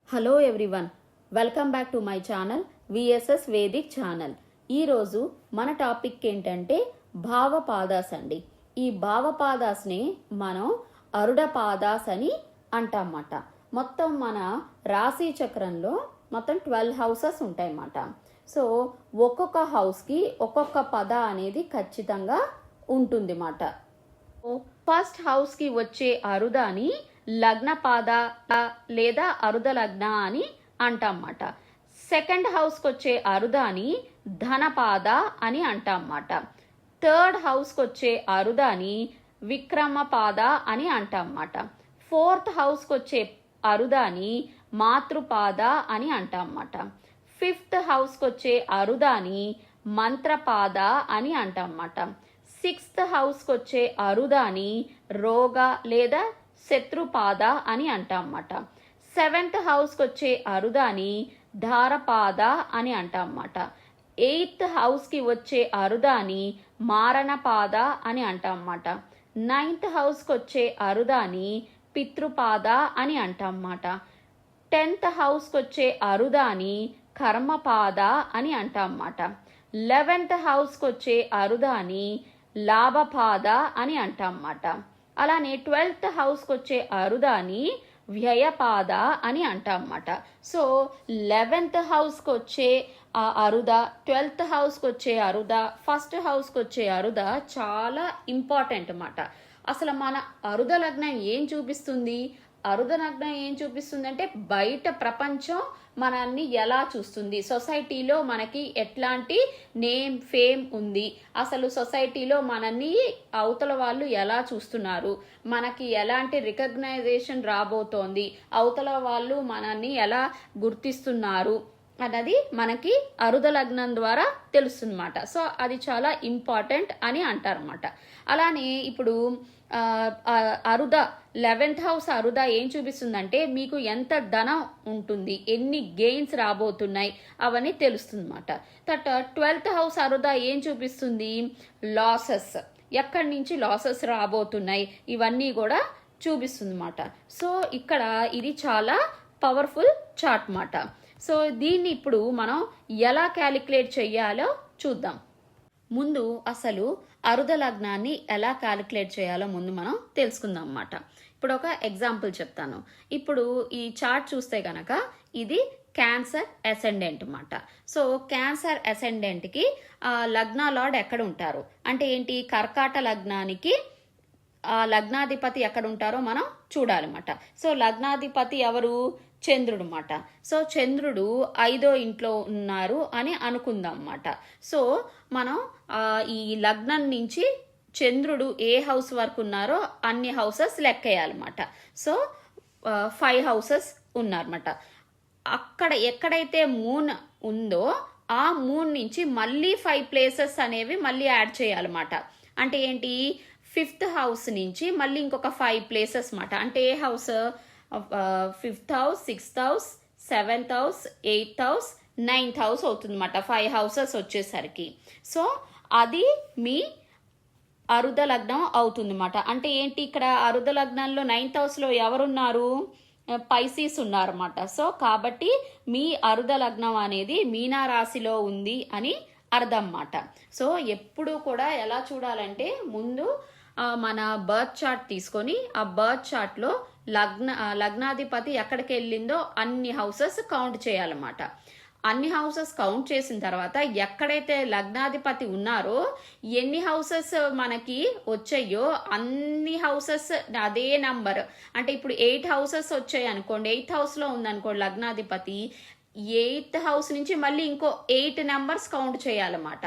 Hello everyone, welcome back to my channel VSS Vedic channel. ఈరోజు మన topic ఏంటంటే భావపాదాస్ అండి. ఈ భావపాదాస్ని మనం అరుడపాదాస్ అని అంటామన్నమాట. మొత్తం మన రాశి చక్రంలో మొత్తం 12 హౌసెస్ ఉంటాయన్నమాట. సో ఒక్కొక్క హౌస్కి ఒక్కొక్క పద అనేది ఖచ్చితంగా ఉంటుంది అన్నమాట. ఫస్ట్ హౌస్కి వచ్చే అరుదాని లగ్నపాద లేదా అరుద లగ్న అని అంటామన్నమాట. సెకండ్ హౌస్కి వచ్చే అరుదాని ధనపాద అని అంటామన్నమాట. థర్డ్ హౌస్కి వచ్చే అరుదాని విక్రమపాద అని అంటామన్నమాట. ఫోర్త్ హౌస్కి వచ్చే అరుదాని మాతృపాద అని అంటామన్నమాట. ఫిఫ్త్ హౌస్కి వచ్చే అరుదాని మంత్రపాద అని అంటామన్నమాట. సిక్స్త్ హౌస్కి వచ్చే అరుదాని రోగ లేదా శత్రుపాద అని అంటామన్నమాట. సెవెంత్ హౌస్కి వచ్చే అరుదాని ధారపాద అని అంటామన్నమాట. ఎయిత్ హౌస్కి వచ్చే అరుదాని మారణపాద అని అంటామన్నమాట. నైన్త్ హౌస్కి వచ్చే అరుదాని పితృపాద అని అంటామన్నమాట. 10th హౌస్కి వచ్చే అరుదాని కర్మపాద అని అంటామన్నమాట. 11th హౌస్కి వచ్చే అరుదాని లాభపాద అని అంటామన్నమాట. అలానే 12th హౌస్కి వచ్చే అరుదాని వ్యయపాద అని అంటామన్నమాట. సో 11th హౌస్కి వచ్చే అరుద, 12th హౌస్కి వచ్చే అరుద, ఫస్ట్ హౌస్కి వచ్చే అరుద చాలా ఇంపార్టెంట్ అన్నమాట. అసలు మన అరుద లగ్నం ఏం చూపిస్తుంది? అరుద లగ్నం ఏం చూపిస్తుంది అంటే బయట ప్రపంచం మనల్ని ఎలా చూస్తుంది, సొసైటీలో మనకి ఎట్లాంటి నేమ్ ఫేమ్ ఉంది, అసలు సొసైటీలో మనల్ని అవతల వాళ్ళు ఎలా చూస్తున్నారు, మనకి ఎలాంటి రికగ్నైజేషన్ రాబోతోంది, అవతల వాళ్ళు మనల్ని ఎలా గుర్తిస్తున్నారు అన్నది మనకి అరుద లగ్నం ద్వారా తెలుస్తుందన్నమాట. సో అది చాలా ఇంపార్టెంట్ అని అంటారన్నమాట. అలానే ఇప్పుడు అరుద 11th హౌస్ అరుద ఏం చూపిస్తుందంటే మీకు ఎంత ధనం ఉంటుంది, ఎన్ని గెయిన్స్ రాబోతున్నాయి అవన్నీ తెలుస్తుంది అన్నమాట. 12th హౌస్ అరుద ఏం చూపిస్తుంది? లాసెస్, ఎక్కడి నుంచి లాసెస్ రాబోతున్నాయి ఇవన్నీ కూడా చూపిస్తుంది అన్నమాట. సో ఇక్కడ ఇది చాలా పవర్ఫుల్ చార్ట్ అన్నమాట. సో దీన్ని ఇప్పుడు మనం ఎలా క్యాలిక్యులేట్ చేయాలో చూద్దాం. ముందు అసలు అరుద లగ్నాన్ని ఎలా క్యాలిక్యులేట్ చేయాలో ముందు మనం తెలుసుకుందాం అన్నమాట. ఇప్పుడు ఒక ఎగ్జాంపుల్ చెప్తాను. ఇప్పుడు ఈ చార్ట్ చూస్తే కనుక ఇది క్యాన్సర్ అసెండెంట్ అన్నమాట. సో క్యాన్సర్ అసెండెంట్కి లగ్న లార్డ్ ఎక్కడ ఉంటారు అంటే ఏంటి? కర్కాట లగ్నానికి లగ్నాధిపతి ఎక్కడ ఉంటారో మనం చూడాలన్నమాట. సో లగ్నాధిపతి ఎవరు? చంద్రుడు అన్నమాట. సో చంద్రుడు 5వ ఇంట్లో ఉన్నారు అని అనుకుందాం అన్నమాట. సో మనం ఈ లగ్నం నుంచి చంద్రుడు ఏ హౌస్ వరకు ఉన్నారో అన్ని హౌసెస్ లెక్కేయాలన్నమాట. సో 5 హౌసెస్ ఉన్నారన్నమాట. అక్కడ ఎక్కడైతే మూన్ ఉందో ఆ మూన్ నుంచి మళ్ళీ 5 ప్లేసెస్ అనేవి మళ్ళీ యాడ్ చేయాలన్నమాట. అంటే ఏంటి? 5th హౌస్ నుంచి మళ్ళీ ఇంకొక 5 ప్లేసెస్ అన్నమాట. అంటే ఏ house? 5th house, 6th house, 7th house, 8th house, 9th house అవుతుంది అన్నమాట. 5 హౌసెస్ వచ్చేసరికి సో అది మీ అరుద లగ్నం అవుతుంది అన్నమాట. అంటే ఏంటి? ఇక్కడ అరుద లగ్నంలో 9th హౌస్లో ఎవరున్నారు? పైసీస్ ఉన్నారన్నమాట. సో కాబట్టి మీ అరుద లగ్నం అనేది మీనా రాశిలో ఉంది అని అర్థం అన్నమాట. సో ఎప్పుడు కూడా ఎలా చూడాలంటే ముందు మన బర్త్ చార్ట్ తీసుకొని ఆ బర్త్ చార్ట్లో లగ్నాధిపతి ఎక్కడికి వెళ్ళిందో అన్ని హౌసెస్ కౌంట్ చేయాలన్నమాట. అన్ని హౌసెస్ కౌంట్ చేసిన తర్వాత ఎక్కడైతే లగ్నాధిపతి ఉన్నారో ఎన్ని హౌసెస్ మనకి వచ్చాయో అన్ని హౌసెస్ అదే నంబర్. అంటే ఇప్పుడు 8 హౌసెస్ వచ్చాయి అనుకోండి, 8th హౌస్లో ఉందనుకోండి లగ్నాధిపతి, 8th హౌస్ నుంచి మళ్ళీ ఇంకో 8 నెంబర్స్ కౌంట్ చేయాలన్నమాట.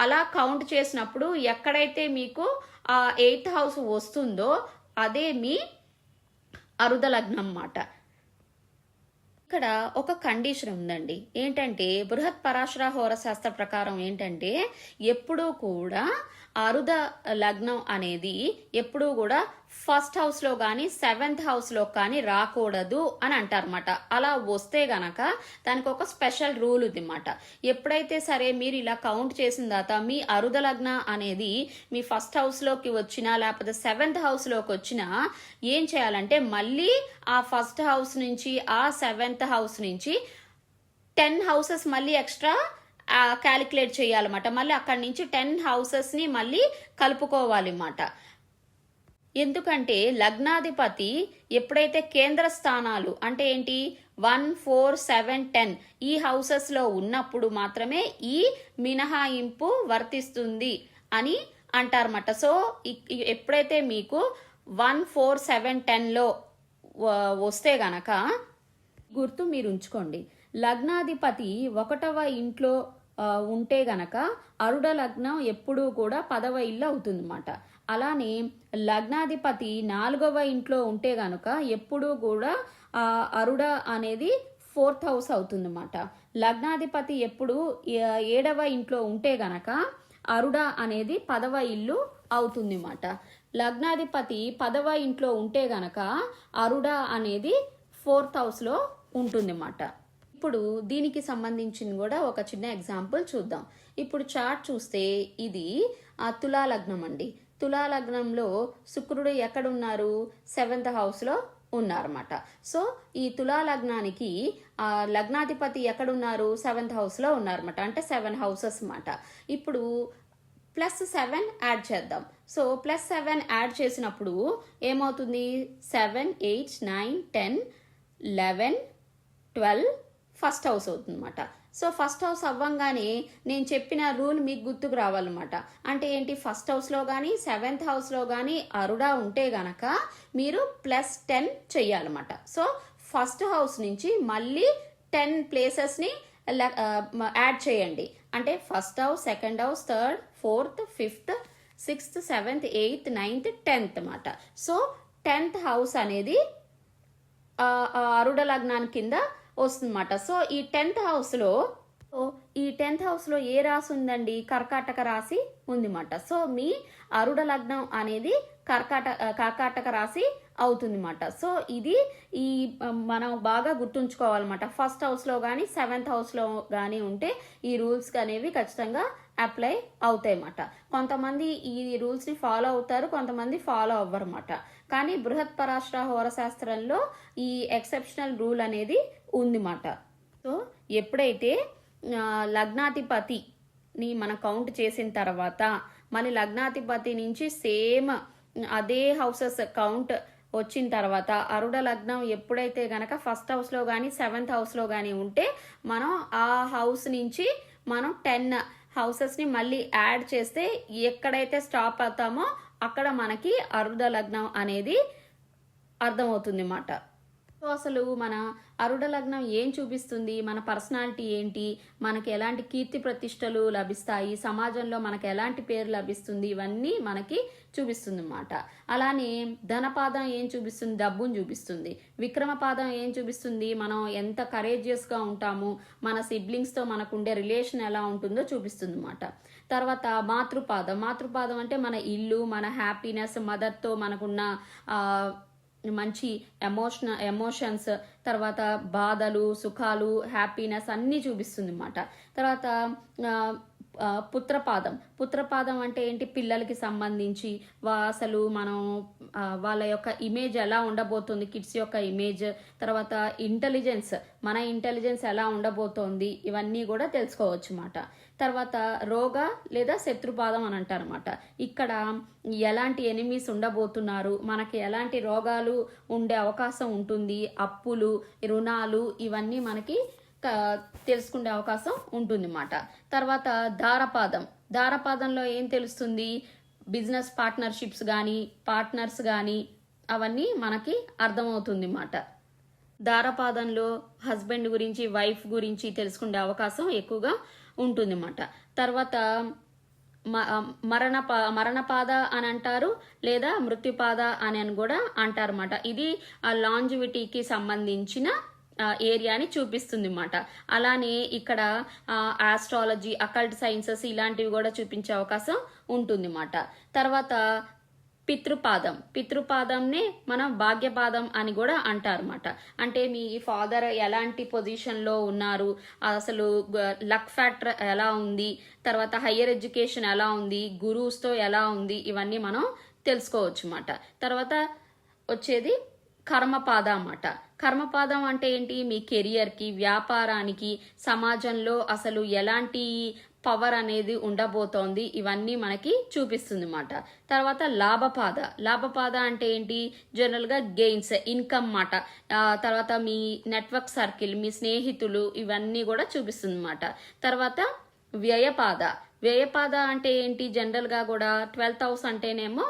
అలా కౌంట్ చేసినప్పుడు ఎక్కడైతే మీకు ఆ 8th హౌస్ వస్తుందో అదే మీ అరుద లగ్నం అన్నమాట. ఇక్కడ ఒక కండిషన్ ఉందండి. ఏంటంటే బృహత్ పరాశర హోరశాస్త్ర ప్రకారం ఏంటంటే ఎప్పుడూ కూడా అరుద లగ్నం అనేది ఎప్పుడూ కూడా ఫస్ట్ హౌస్లో కానీ 7th హౌస్లో కానీ రాకూడదు అని అంటారన్నమాట. అలా వస్తే గనక దానికి ఒక స్పెషల్ రూల్ ఉంది అన్నమాట. ఎప్పుడైతే సరే మీరు ఇలా కౌంట్ చేసిన తర్వాత మీ అరుద లగ్న అనేది మీ ఫస్ట్ హౌస్లోకి వచ్చినా లేకపోతే 7th హౌస్లోకి వచ్చినా ఏం చేయాలంటే మళ్ళీ ఆ ఫస్ట్ హౌస్ నుంచి ఆ 7th హౌస్ నుంచి 10 హౌసెస్ మళ్ళీ ఎక్స్ట్రా క్యాలిక్యులేట్ చేయాలన్నమాట. మళ్ళీ అక్కడి నుంచి 10 హౌసెస్ని మళ్ళీ కలుపుకోవాలి అన్నమాట. ఎందుకంటే లగ్నాధిపతి ఎప్పుడైతే కేంద్ర స్థానాలు అంటే ఏంటి 1, 4, 7, 10 ఈ హౌసెస్లో ఉన్నప్పుడు మాత్రమే ఈ మినహాయింపు వర్తిస్తుంది అని అంటారన్నమాట. సో ఎప్పుడైతే మీకు 1, 4, 7, 10లో వస్తే గనక గుర్తు మీరు ఉంచుకోండి. లగ్నాధిపతి 1వ ఇంట్లో ఉంటే గనక అరుడ లగ్నం ఎప్పుడూ కూడా 10వ ఇల్లు అవుతుందన్నమాట. అలానే లగ్నాధిపతి 4వ ఇంట్లో ఉంటే గనుక ఎప్పుడూ కూడా అరుడ అనేది 4th హౌస్ అవుతుందన్నమాట. లగ్నాధిపతి ఎప్పుడు 7వ ఇంట్లో ఉంటే గనక అరుడ అనేది 10వ ఇల్లు అవుతుందన్నమాట. లగ్నాధిపతి 10వ ఇంట్లో ఉంటే గనక అరుడ అనేది 4th హౌస్లో ఉంటుందన్నమాట. ఇప్పుడు దీనికి సంబంధించింది కూడా ఒక చిన్న ఎగ్జాంపుల్ చూద్దాం. ఇప్పుడు చార్ట్ చూస్తే ఇది తులా లగ్నం అండి. తులా లగ్నంలో శుక్రుడు ఎక్కడున్నారు 7th హౌస్లో ఉన్నారన్నమాట. సో ఈ తులా లగ్నానికి లగ్నాధిపతి ఎక్కడున్నారు 7th హౌస్లో ఉన్నారన్నమాట. అంటే 7 హౌసెస్ అన్నమాట. ఇప్పుడు +7 యాడ్ చేద్దాం. సో +7 యాడ్ చేసినప్పుడు ఏమవుతుంది 7, 8, 9, 10, 11, 12 ఫస్ట్ హౌస్ అవుతుందన్నమాట. సో ఫస్ట్ హౌస్ అవ్వంగానే నేను చెప్పిన రూల్ మీకు గుర్తుకు రావాలన్నమాట. అంటే ఏంటి ఫస్ట్ హౌస్లో కానీ 7th హౌస్లో కానీ అరుడా ఉంటే గనక మీరు +10 చెయ్యాలన్నమాట. సో ఫస్ట్ హౌస్ నుంచి మళ్ళీ 10 ప్లేసెస్ని యాడ్ చేయండి. అంటే first house, second house, third, 4th, 5th, 6th, 7th, 8th, 9th, 10th అన్నమాట. సో 10th హౌస్ అనేది అరుడ లగ్నాన్ని కింద వస్తుందన్నమాట. సో ఈ 10th హౌస్లో ఏ రాశి ఉందండి కర్కాటక రాశి ఉందన్నమాట. సో మీ అరుడ లగ్నం అనేది కర్కాటక రాశి అవుతుందన్నమాట. సో ఇది మనం బాగా గుర్తుంచుకోవాలన్నమాట. ఫస్ట్ హౌస్లో కానీ 7th హౌస్లో కానీ ఉంటే ఈ రూల్స్ అనేవి ఖచ్చితంగా అప్లై అవుతాయి అన్నమాట. కొంతమంది ఈ రూల్స్ని ఫాలో అవుతారు, కొంతమంది ఫాలో అవ్వరు అన్నమాట. కానీ బృహత్ పరాశర హోరశాస్త్రంలో ఈ ఎక్సెప్షనల్ రూల్ అనేది ఉందన్నమాట. సో ఎప్పుడైతే లగ్నాధిపతిని మనం కౌంట్ చేసిన తర్వాత మళ్ళీ లగ్నాధిపతి నుంచి సేమ్ అదే హౌసెస్ కౌంట్ వచ్చిన తర్వాత అరుడ లగ్నం ఎప్పుడైతే గనక ఫస్ట్ హౌస్లో కానీ 7th హౌస్లో కానీ ఉంటే మనం ఆ హౌస్ నుంచి మనం 10 హౌసెస్ని మళ్ళీ యాడ్ చేస్తే ఎక్కడైతే స్టాప్ అవుతామో అక్కడ మనకి అరుడ లగ్నం అనేది అర్థమవుతుంది అన్నమాట. సో అసలు మన అరుడ లగ్నం ఏం చూపిస్తుంది, మన పర్సనాలిటీ ఏంటి, మనకి ఎలాంటి కీర్తి ప్రతిష్టలు లభిస్తాయి, సమాజంలో మనకి ఎలాంటి పేరు లభిస్తుంది, ఇవన్నీ మనకి చూపిస్తుంది అన్నమాట. అలానే ధనపాదం ఏం చూపిస్తుంది, డబ్బును చూపిస్తుంది. విక్రమపాదం ఏం చూపిస్తుంది, మనం ఎంత కరేజియస్గా ఉంటాము, మన సిబ్లింగ్స్తో మనకు ఉండే రిలేషన్ ఎలా ఉంటుందో చూపిస్తుంది అన్నమాట. తర్వాత మాతృపాదం అంటే మన ఇల్లు, మన హ్యాపీనెస్, మదర్తో మనకున్న మంచి ఎమోషన్స్, తర్వాత బాధలు, సుఖాలు, హ్యాపీనెస్ అన్నీ చూపిస్తుంది అన్నమాట. తర్వాత పుత్రపాదం అంటే ఏంటి, పిల్లలకి సంబంధించి అసలు మనం వాళ్ళ యొక్క ఇమేజ్ ఎలా ఉండబోతుంది, కిడ్స్ యొక్క ఇమేజ్, తర్వాత మన ఇంటెలిజెన్స్ ఎలా ఉండబోతోంది, ఇవన్నీ కూడా తెలుసుకోవచ్చు అన్నమాట. తర్వాత రోగ లేదా శత్రుపాదం అని అంటారన్నమాట. ఇక్కడ ఎలాంటి ఎనిమీస్ ఉండబోతున్నారు, మనకి ఎలాంటి రోగాలు ఉండే అవకాశం ఉంటుంది, అప్పులు, రుణాలు, ఇవన్నీ మనకి తెలుసుకునే అవకాశం ఉంటుంది అన్నమాట. తర్వాత దారపాదంలో ఏం తెలుస్తుంది, బిజినెస్ పార్ట్నర్షిప్స్ కానీ పార్ట్నర్స్ కానీ అవన్నీ మనకి అర్థమవుతుంది అన్నమాట. దారపాదంలో హస్బెండ్ గురించి, వైఫ్ గురించి తెలుసుకునే అవకాశం ఎక్కువగా ఉంటుంది అన్నమాట. తర్వాత మరణపాద అని అంటారు, లేదా మృత్యుపాద అని కూడా అంటారు అన్నమాట. ఇది లాంజివిటీకి సంబంధించిన ఏరియాని చూపిస్తుంది అన్నమాట. అలానే ఇక్కడ ఆస్ట్రాలజీ, అకల్ట్ సైన్సెస్ ఇలాంటివి కూడా చూపించే అవకాశం ఉంటుంది అన్నమాట. తర్వాత పితృపాదంనే మనం భాగ్యపాదం అని కూడా అంటారన్నమాట. అంటే మీ ఫాదర్ ఎలాంటి పొజిషన్లో ఉన్నారు, అసలు లక్ ఫ్యాక్టర్ ఎలా ఉంది, తర్వాత హయ్యర్ ఎడ్యుకేషన్ ఎలా ఉంది, గురువుస్తో ఎలా ఉంది, ఇవన్నీ మనం తెలుసుకోవచ్చు అన్నమాట. తర్వాత వచ్చేది కర్మపాద అన్నమాట. కర్మపాదం అంటే ఏంటి, మీ కెరియర్కి, వ్యాపారానికి, సమాజంలో అసలు ఎలాంటి పవర్ అనేది ఉండబోతోంది, ఇవన్నీ మనకి చూపిస్తుంది అన్నమాట. తర్వాత లాభపాద అంటే ఏంటి, జనరల్గా గెయిన్స్, ఇన్కమ్ మాట. తర్వాత మీ నెట్వర్క్ సర్కిల్, మీ స్నేహితులు, ఇవన్నీ కూడా చూపిస్తుంది అన్నమాట. తర్వాత వ్యయపాద అంటే ఏంటి, జనరల్గా కూడా 12th హౌస్ అంటేనేమో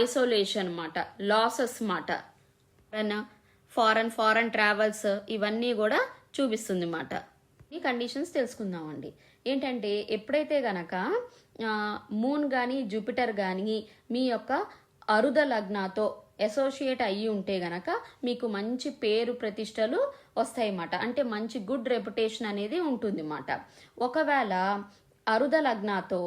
ఐసోలేషన్ మాట, లాసెస్ మాట, ఫారెన్ ట్రావెల్స్, ఇవన్నీ కూడా చూపిస్తుంది అన్నమాట. ఈ కండిషన్స్ తెలుసుకుందామండి. ఏంటంటే ఎప్పుడైతే గనక మూన్ కానీ జూపిటర్ కానీ మీ యొక్క అరుద లగ్నాతో అసోసియేట్ అయ్యి ఉంటే గనక మీకు మంచి పేరు ప్రతిష్టలు వస్తాయన్నమాట. అంటే మంచి గుడ్ రెప్యుటేషన్ అనేది ఉంటుంది అన్నమాట. ఒకవేళ అరుద లగ్నాతో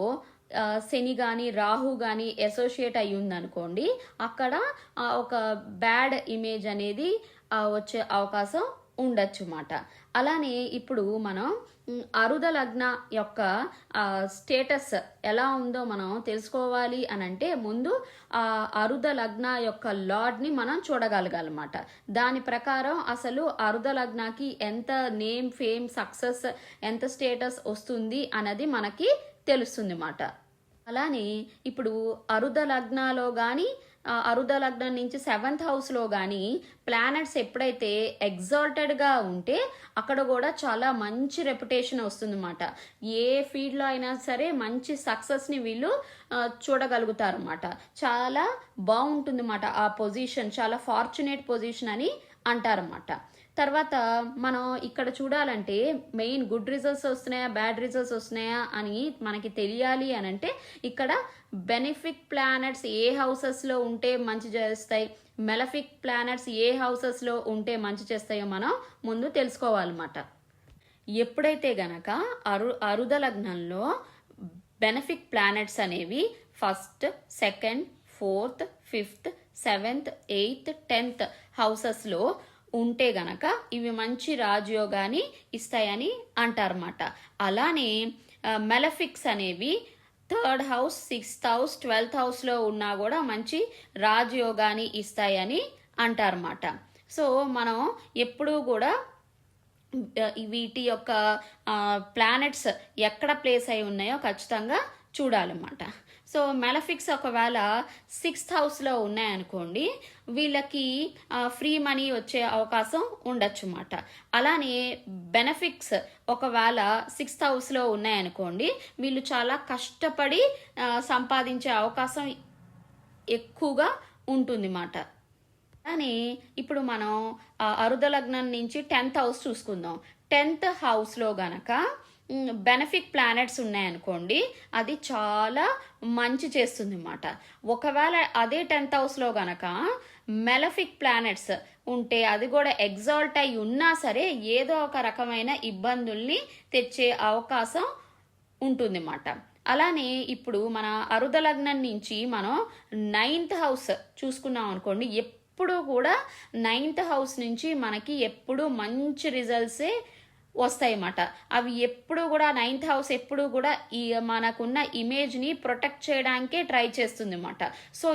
శని కానీ రాహు కానీ అసోసియేట్ అయ్యి ఉందనుకోండి, అక్కడ ఒక బ్యాడ్ ఇమేజ్ అనేది వచ్చే అవకాశం ఉండొచ్చు అన్నమాట. అలానే ఇప్పుడు మనం అరుద లగ్న యొక్క స్టేటస్ ఎలా ఉందో మనం తెలుసుకోవాలి అని అంటే ముందు ఆ అరుద లగ్న యొక్క లార్డ్ని మనం చూడగలగాలన్నమాట. దాని ప్రకారం అసలు అరుద లగ్నకి ఎంత నేమ్, ఫేమ్, సక్సెస్, ఎంత స్టేటస్ వస్తుంది అన్నది మనకి తెలుస్తుంది అన్నమాట. అలానే ఇప్పుడు అరుద లగ్నాలో కానీ అరుద లగ్నం నుంచి 7th హౌస్లో కానీ ప్లానెట్స్ ఎప్పుడైతే ఎగ్జాల్టెడ్గా ఉంటే అక్కడ కూడా చాలా మంచి రెప్యుటేషన్ వస్తుందన్నమాట. ఏ ఫీల్డ్లో అయినా సరే మంచి సక్సెస్ని వీళ్ళు చూడగలుగుతారు అన్నమాట. చాలా బాగుంటుందన్నమాట ఆ పొజిషన్, చాలా ఫార్చునేట్ పొజిషన్ అని అంటారన్నమాట. తర్వాత మనం ఇక్కడ చూడాలంటే మెయిన్ గుడ్ రిజల్ట్స్ వస్తున్నాయా, బ్యాడ్ రిజల్ట్స్ వస్తున్నాయా అని మనకి తెలియాలి అని అంటే ఇక్కడ బెనిఫిక్ ప్లానెట్స్ ఏ హౌసెస్లో ఉంటే మంచి చేస్తాయి, మెలఫిక్ ప్లానెట్స్ ఏ హౌసెస్లో ఉంటే మంచి చేస్తాయో మనం ముందు తెలుసుకోవాలన్నమాట. ఎప్పుడైతే గనక అరుద లగ్నంలో బెనిఫిక్ ప్లానెట్స్ అనేవి 1st, 2nd, 4th, 5th, 7th, 8th, 10th హౌసెస్లో ఉంటే గనక ఇవి మంచి రాజయోగాన్ని ఇస్తాయని అంటారన్నమాట. అలానే మెలఫిక్స్ అనేవి 3rd house, 6th house, 12th హౌస్లో ఉన్నా కూడా మంచి రాజయోగాన్ని ఇస్తాయని అంటారన్నమాట. సో మనం ఎప్పుడూ కూడా వీటి యొక్క ప్లానెట్స్ ఎక్కడ ప్లేస్ అయి ఉన్నాయో ఖచ్చితంగా చూడాలన్నమాట. సో మెలఫిక్స్ ఒకవేళ 6th హౌస్లో ఉన్నాయనుకోండి, వీళ్ళకి ఫ్రీ మనీ వచ్చే అవకాశం ఉండొచ్చు అన్నమాట. అలానే బెనిఫిక్స్ ఒకవేళ 6th హౌస్లో ఉన్నాయనుకోండి, వీళ్ళు చాలా కష్టపడి సంపాదించే అవకాశం ఎక్కువగా ఉంటుంది అన్నమాట. కానీ ఇప్పుడు మనం అరుద లగ్నం నుంచి 10th హౌస్ చూసుకుందాం. 10th హౌస్లో గనక బెనిఫిక్ ప్లానెట్స్ ఉన్నాయనుకోండి, అది చాలా మంచి చేస్తుంది అన్నమాట. ఒకవేళ అదే 10th హౌస్లో గనక మెలఫిక్ ప్లానెట్స్ ఉంటే, అది కూడా ఎగ్జాల్ట్ అయి ఉన్నా సరే ఏదో ఒక రకమైన ఇబ్బందుల్ని తెచ్చే అవకాశం ఉంటుంది అన్నమాట. అలానే ఇప్పుడు మన అరుద లగ్నం నుంచి మనం 9th హౌస్ చూసుకున్నాం అనుకోండి, ఎప్పుడు కూడా 9th హౌస్ నుంచి మనకి ఎప్పుడు మంచి రిజల్ట్సే వస్తాయి అన్నమాట. అవి ఎప్పుడు కూడా 9th హౌస్ ఎప్పుడు కూడా ఈ మనకున్న ఇమేజ్ని ప్రొటెక్ట్ చేయడానికే ట్రై చేస్తుంది అన్నమాట. సో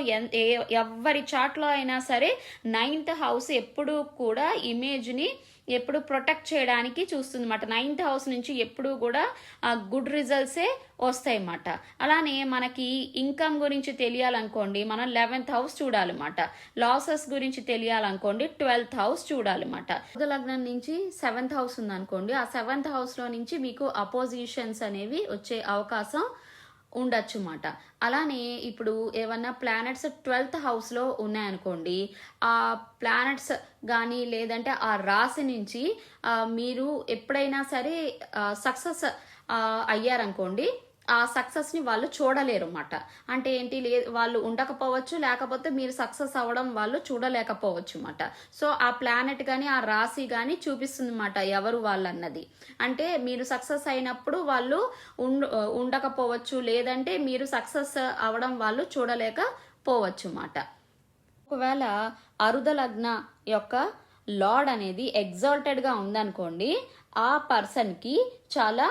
ఎవరి చాట్లో అయినా సరే 9th హౌస్ ఎప్పుడు కూడా ఇమేజ్ని ఎప్పుడు ప్రొటెక్ట్ చేయడానికి చూస్తుంది అన్నమాట. 9th హౌస్ నుంచి ఎప్పుడు కూడా గుడ్ రిజల్ట్సే వస్తాయి అన్నమాట. అలానే మనకి ఇన్కమ్ గురించి తెలియాలనుకోండి, మనం 11th హౌస్ చూడాలన్నమాట. లాసెస్ గురించి తెలియాలనుకోండి 12th హౌస్ చూడాలన్నమాట. లగ్నం నుంచి 7th హౌస్ ఉందనుకోండి, ఆ 7th హౌస్లో నుంచి మీకు అపోజిషన్స్ అనేవి వచ్చే అవకాశం ఉండొచ్చు అన్నమాట. అలానే ఇప్పుడు ఏమన్నా ప్లానెట్స్ 12th హౌస్లో ఉన్నాయనుకోండి, ఆ ప్లానెట్స్ కానీ లేదంటే ఆ రాశి నుంచి మీరు ఎప్పుడైనా సరే సక్సెస్ అయ్యారనుకోండి, ఆ సక్సెస్ని వాళ్ళు చూడలేరు అన్నమాట. అంటే ఏంటి, వాళ్ళు ఉండకపోవచ్చు, లేకపోతే మీరు సక్సెస్ అవ్వడం వాళ్ళు చూడలేకపోవచ్చు అన్నమాట. సో ఆ ప్లానెట్ కానీ ఆ రాశి కానీ చూపిస్తుంది అన్నమాట ఎవరు వాళ్ళు అన్నది. అంటే మీరు సక్సెస్ అయినప్పుడు వాళ్ళు ఉండకపోవచ్చు, లేదంటే మీరు సక్సెస్ అవ్వడం వాళ్ళు చూడలేక పోవచ్చు మాట. ఒకవేళ అరుద లగ్న యొక్క లార్డ్ అనేది ఎగ్జాల్టెడ్గా ఉందనుకోండి, ఆ పర్సన్కి చాలా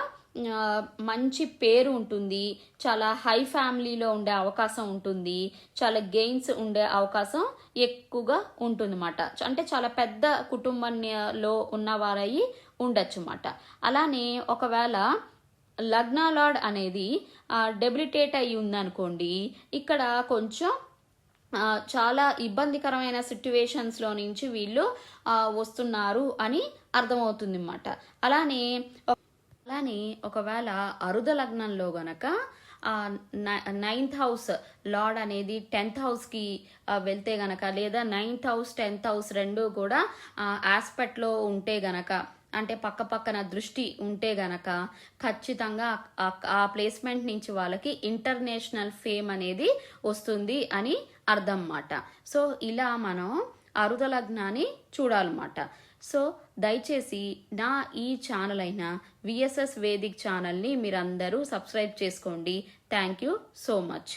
మంచి పేరు ఉంటుంది, చాలా హై ఫ్యామిలీలో ఉండే అవకాశం ఉంటుంది, చాలా గెయిన్స్ ఉండే అవకాశం ఎక్కువగా ఉంటుందన్నమాట. అంటే చాలా పెద్ద కుటుంబంలో ఉన్నవారై ఉండొచ్చు అన్నమాట. అలానే ఒకవేళ లగ్న లార్డ్ అనేది డెబిలిటేట్ అయి ఉందనుకోండి, ఇక్కడ కొంచెం చాలా ఇబ్బందికరమైన సిట్యువేషన్స్లో నుంచి వీళ్ళు వస్తున్నారు అని అర్థమవుతుంది అన్నమాట. అలానే ఒకవేళ అరుద లగ్నంలో గనక 9th హౌస్ లార్డ్ అనేది 10th హౌస్కి వెళ్తే గనక, లేదా 9th హౌస్ 10th హౌస్ రెండు కూడా ఆస్పెక్ట్లో ఉంటే గనక, అంటే పక్క పక్కన దృష్టి ఉంటే గనక ఖచ్చితంగా ఆ ప్లేస్మెంట్ నుంచి వాళ్ళకి ఇంటర్నేషనల్ ఫేమ్ అనేది వస్తుంది అని అర్థం అన్నమాట. సో ఇలా మనం అరుద లగ్నాన్ని చూడాలన్నమాట. సో దయచేసి నా ఈ ఛానల్ అయిన విఎస్ఎస్ వేదిక్ ఛానల్ని మీరందరూ సబ్స్క్రైబ్ చేసుకోండి. Thank you so much.